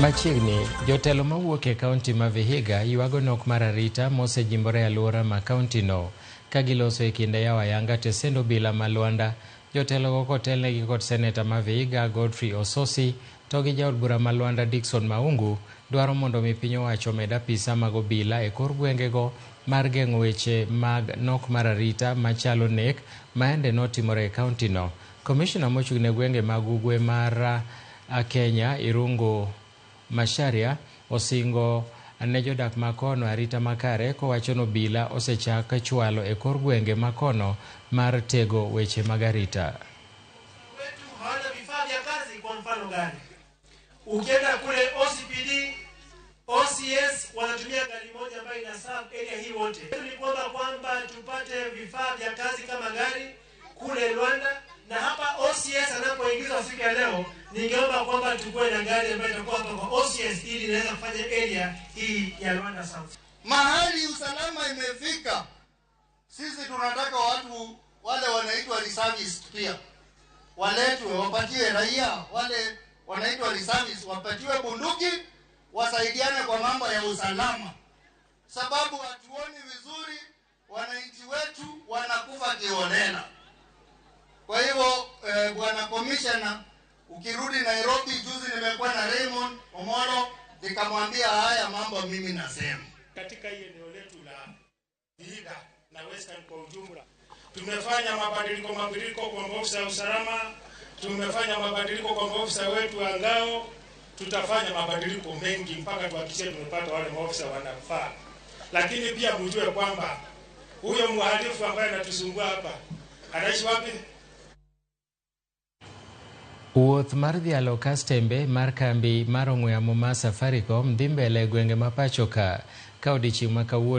Machiegni, jotelo mawuok e kaunti ma Vihiga yuago nok mar arita mosejimbore alwora ma kaunti no. Ka giloso e kinde yawo ayanga tesendo bila ma Luanda, jotelogo kotelnegi kod seneta ma Vihiga Godfrey Ososi to gi jaod bura ma Luanda Dickson Maungu dwaro mondo mi piny owacho med apisa mag obila e kor gwengego mar geng'o weche mag nok mar arita machalo nek maende notimore e kaunti no. Komishona mochung' ne gwenge mag ugwe mar Kenya Irungu Macharia osingo ne jodak makono arita makare kowacho no obila osechak chwalo e kor gwenge makono mar tego weche mag arita. Wetu hawana vifaa vya kazi, kwa mfano gani? Ukienda kule OCPD, OCS wanatumia gari moja ambayo ina serve area hii wote. Ni kwamba tupate vifaa vya kazi kama gari kule Luanda, na hapa OCS anapoingizwa siku ya leo, ningeomba kwamba tukue na gari ambayo itakuwa hapa kwa OCS ili inaweza kufanya area hii ya Luanda South. Mahali usalama imefika, sisi tunataka watu wale wanaitwa reservists pia waletwe, wapatiwe raia wale wanaitwa reservists, wapatiwe bunduki, wasaidiane kwa mambo ya usalama, sababu hatuoni vizuri wananchi wetu wanakufa kiholela. Kwa hivyo bwana commissioner, ukirudi Nairobi, juzi nimekuwa na Raymond Omolo nikamwambia haya mambo mimi nasema. Katika hii eneo letu la Vihiga na Western kwa ujumla, tumefanya mabadiliko kwa maofisa ya usalama, tumefanya mabadiliko kwa maofisa wetu wa ngao, tutafanya mabadiliko mengi mpaka tuhakikishe tumepata wale maofisa wanafaa. Lakini pia mjue kwamba huyo mhalifu ambaye anatusumbua hapa anaishi wapi? Wuoth mar dhialo kastembe mar kambi mar ong'we yamo ma Safaricom dhi mbele gwenge ma pacho ka odiechieng' ma kawuono